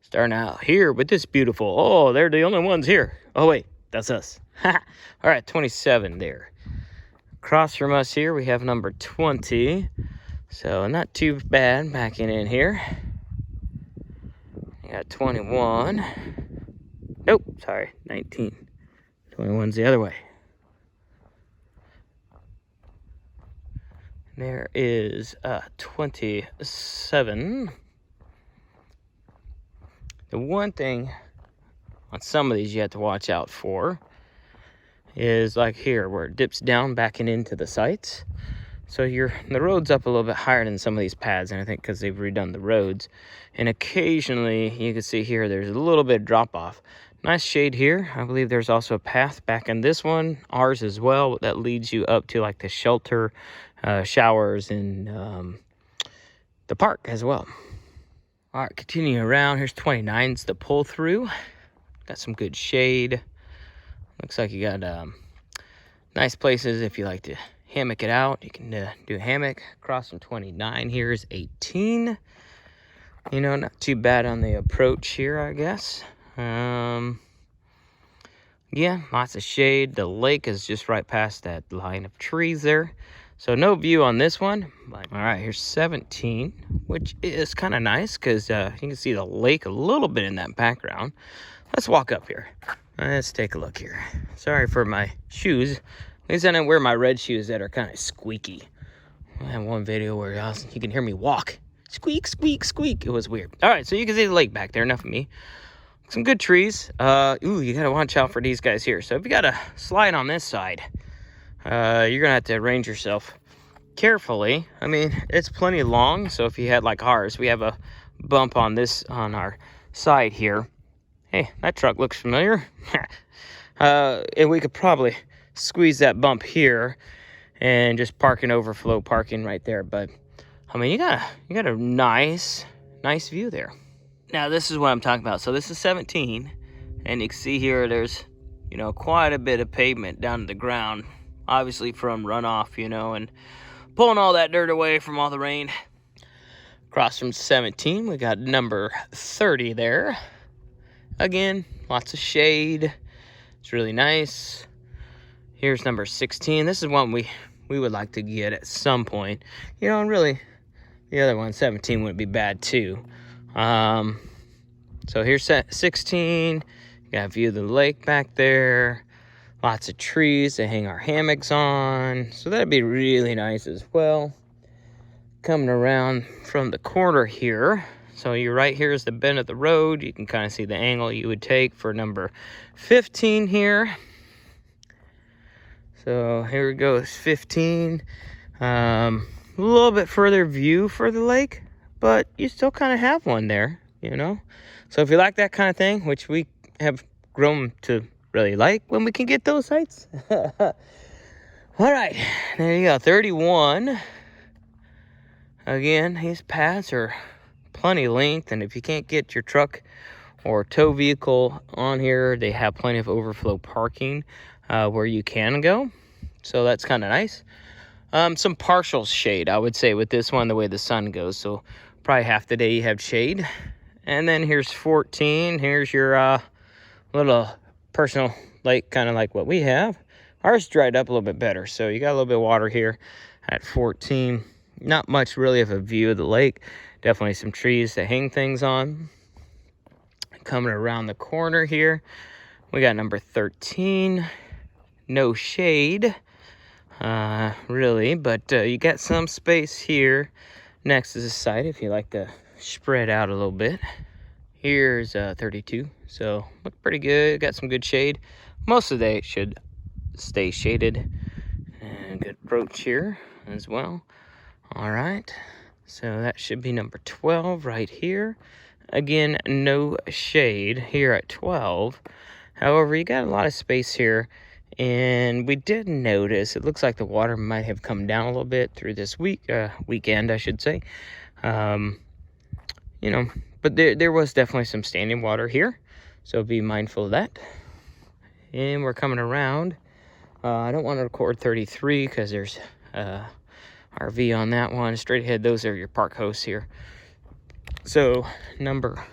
Starting out here with this beautiful, oh, they're the only ones here. Oh, wait, that's us. All right, 27 there. Across from us here, we have number 20. So not too bad backing in here. We got 21. Nope, sorry, 19. 21's the other way. There is 27. The one thing on some of these you have to watch out for is like here where it dips down backing into the sights. So the road's up a little bit higher than some of these pads, and I think because they've redone the roads. And occasionally you can see here there's a little bit of drop off. Nice shade here. I believe there's also a path back in this one, ours as well, that leads you up to like the shelter, showers, and the park as well. All right, continuing around, here's 29's the pull through. Got some good shade. Looks like you got nice places if you like to hammock it out. You can do a hammock. Across from 29 here is 18. You know, not too bad on the approach here, I guess. Yeah, lots of shade. The lake is just right past that line of trees there. So no view on this one. All right, here's 17, which is kind of nice because you can see the lake a little bit in that background. Let's walk up here. Let's take a look here. Sorry for my shoes. At least I didn't wear my red shoes that are kind of squeaky. I have one video where you can hear me walk. Squeak, squeak, squeak. It was weird. All right, so you can see the lake back there. Enough of me. Some good trees. Ooh, you got to watch out for these guys here. So if you got a slide on this side, you're going to have to arrange yourself carefully. I mean, it's plenty long. So if you had like ours, we have a bump on our side here. Hey, that truck looks familiar. And we could probably squeeze that bump here and just park and overflow parking right there. But I mean, you got a nice view there. Now this is what I'm talking about. So this is 17, and you can see here there's, quite a bit of pavement down to the ground, obviously from runoff, and pulling all that dirt away from all the rain. Across from 17, we got number 30 there. Again, lots of shade. It's really nice. Here's number 16. This is one we would like to get at some point. And really, the other one, 17, wouldn't be bad too. So here's 16. You got a view of the lake back there. Lots of trees to hang our hammocks on. So that'd be really nice as well. Coming around from the corner here. So you're right here is the bend of the road. You can kind of see the angle you would take for number 15 here. So here we go, it's 15. A little bit further view for the lake, but you still kind of have one there, So if you like that kind of thing, which we have grown to really like when we can get those sites. All right, there you go, 31. Again, these paths are plenty length, and if you can't get your truck or tow vehicle on here, they have plenty of overflow parking where you can go. So that's kind of nice. Some partial shade, I would say, with this one, the way the sun goes. So probably half the day you have shade. And then here's 14. Here's your little personal lake, kind of like what we have. Ours dried up a little bit better, so you got a little bit of water here at 14. Not much really of a view of the lake. Definitely some trees to hang things on. Coming around the corner here, we got number 13. No shade, really, but you got some space here next to the site if you like to spread out a little bit. Here's 32, so look pretty good. Got some good shade. Most of the day it should stay shaded. And good approach here as well. All right, so that should be number 12 right here. Again, no shade here at 12. However, you got a lot of space here. And we did notice, it looks like the water might have come down a little bit through this weekend, I should say. But there was definitely some standing water here. So be mindful of that. And we're coming around. I don't want to record 33 because there's RV on that one. Straight ahead, those are your park hosts here. So number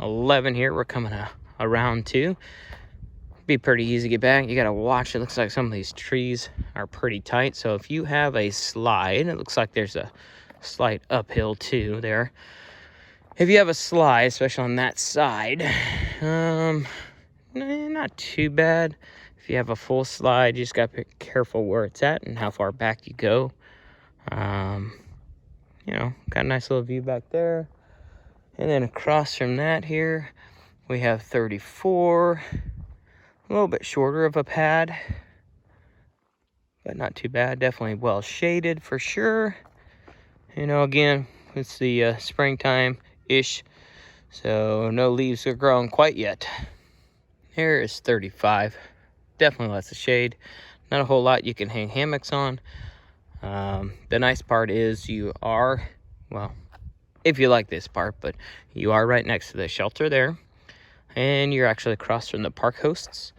11 here. We're coming around 2. Be pretty easy to get back. You got to watch. It looks like some of these trees are pretty tight. So if you have a slide, it looks like there's a slight uphill too there. If you have a slide, especially on that side, not too bad. If you have a full slide, you just got to be careful where it's at and how far back you go. You know, got a nice little view back there. And then across from that here, we have 34. A little bit shorter of a pad, but not too bad. Definitely well shaded for sure. You know, again, it's the springtime-ish, so no leaves are growing quite yet. Here is 35. Definitely lots of shade. Not a whole lot you can hang hammocks on. The nice part is you are, well, if you like this part, but you are right next to the shelter there. And you're actually across from the park hosts.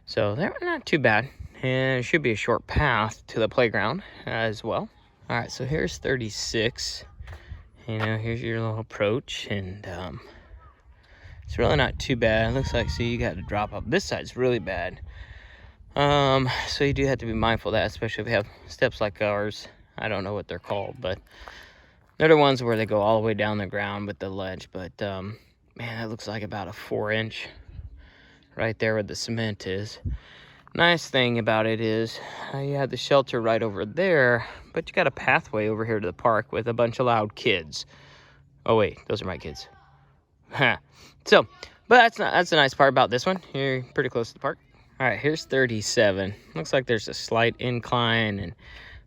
So they're not too bad. And it should be a short path to the playground as well. All right, so here's 36. You know, here's your little approach. And it's really not too bad. It looks like, see, you got to drop up. This side's really bad. So you do have to be mindful of that, especially if you have steps like ours. I don't know what they're called, but they're the ones where they go all the way down the ground with the ledge. But man, that looks like about a 4-inch right there where the cement is. Nice thing about it is you have the shelter right over there, but you got a pathway over here to the park with a bunch of loud kids. Oh wait, those are my kids. So, but that's the nice part about this one. You're pretty close to the park. All right, here's 37. Looks like there's a slight incline,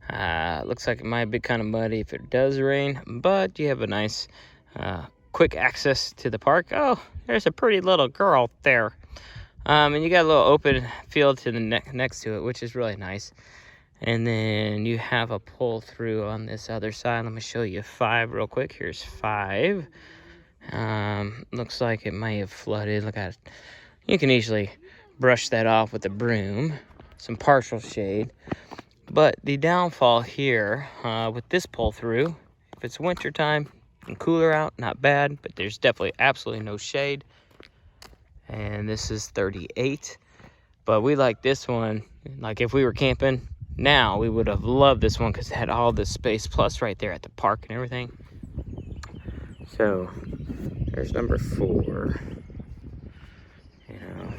and looks like it might be kind of muddy if it does rain, but you have a nice quick access to the park. Oh, there's a pretty little girl there. And you got a little open field to the next to it, which is really nice. And then you have a pull through on this other side. Let me show you 5 real quick. Here's 5. Looks like it may have flooded. Look at it. You can easily brush that off with a broom. Some partial shade. But the downfall here with this pull through, if it's winter time and cooler out, not bad, but there's definitely absolutely no shade. And this is 38. But we like this one. Like if we were camping now, we would have loved this one because it had all this space plus right there at the park and everything. So there's number 4. You know,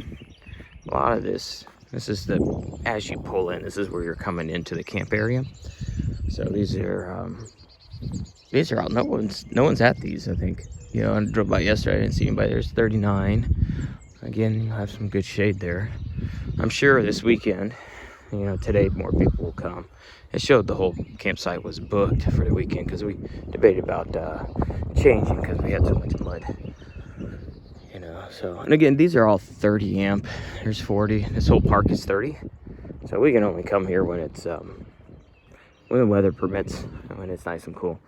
a lot of this is the, as you pull in, this is where you're coming into the camp area. So these are all, no one's at these, I think. You know, I drove by yesterday, I didn't see anybody. There's 39. Again, you'll have some good shade there. I'm sure this weekend, you know, today more people will come. It showed the whole campsite was booked for the weekend because we debated about changing because we had so much mud. You know, so, and again, these are all 30 amp. There's 40. This whole park is 30. So we can only come here when it's, when the weather permits, and when it's nice and cool.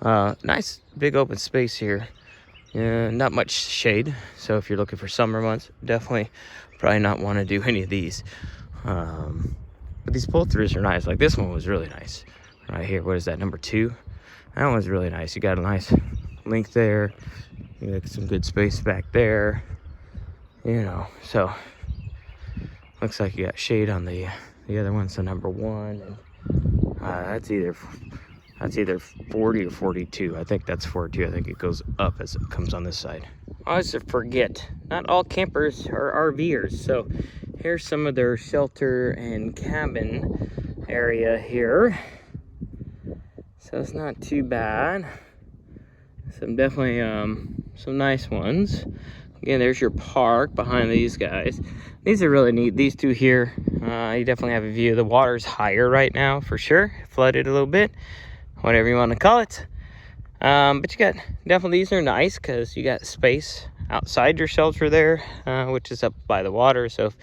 Nice big open space here. Not much shade, so if you're looking for summer months, definitely probably not want to do any of these. But these pull-throughs are nice. Like this one was really nice right here. What is that, number 2? That one's really nice. You got a nice length there. You got some good space back there. You know, so looks like you got shade on the other one. So number 1, and that's either 40 or 42. I think that's 42. I think it goes up as it comes on this side. I always forget, not all campers are RVers. So here's some of their shelter and cabin area here. So it's not too bad. Some definitely some nice ones. Again, there's your park behind these guys. These are really neat. These two here, you definitely have a view. The water's higher right now for sure. Flooded a little bit, whatever you want to call it. But you got, definitely these are nice because you got space outside your shelter there, which is up by the water. So if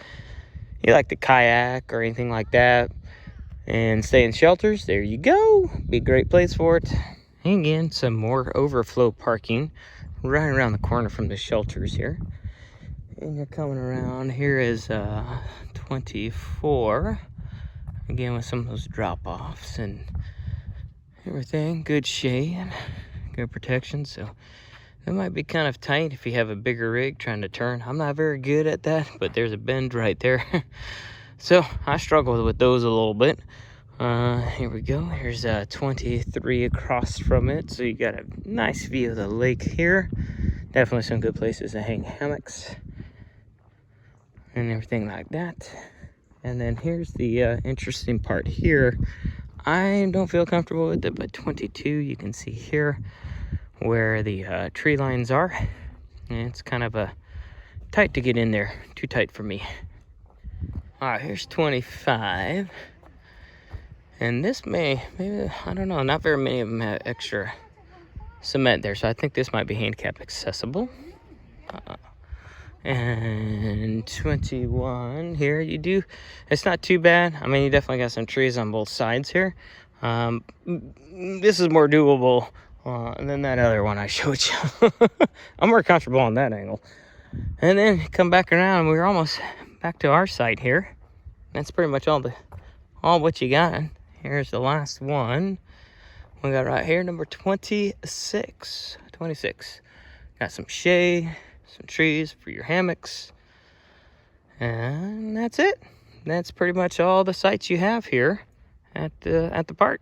you like to kayak or anything like that and stay in shelters, there you go. Be a great place for it. And again, some more overflow parking right around the corner from the shelters here. And you're coming around, here is 24. Again, with some of those drop-offs and everything. Good shade, good protection. So It might be kind of tight if you have a bigger rig trying to turn. I'm not very good at that, but there's a bend right there. So I struggle with those a little bit. Here we go. Here's 23 across from it. So you got a nice view of the lake here. Definitely some good places to hang hammocks and everything like that. And then here's the interesting part here. I don't feel comfortable with it, but 22, you can see here where the tree lines are. And it's kind of tight to get in there. Too tight for me. All right, here's 25. And this maybe, I don't know, not very many of them have extra cement there. So I think this might be handicap accessible. And 21 here, it's not too bad. I mean, you definitely got some trees on both sides here. This is more doable than that other one I showed you. I'm more comfortable on that angle. And then come back around, we're almost back to our site here. That's pretty much all what you got. Here's the last one. We got right here, number 26. 26. Got some shade, some trees for your hammocks. And that's it. That's pretty much all the sites you have here at the park.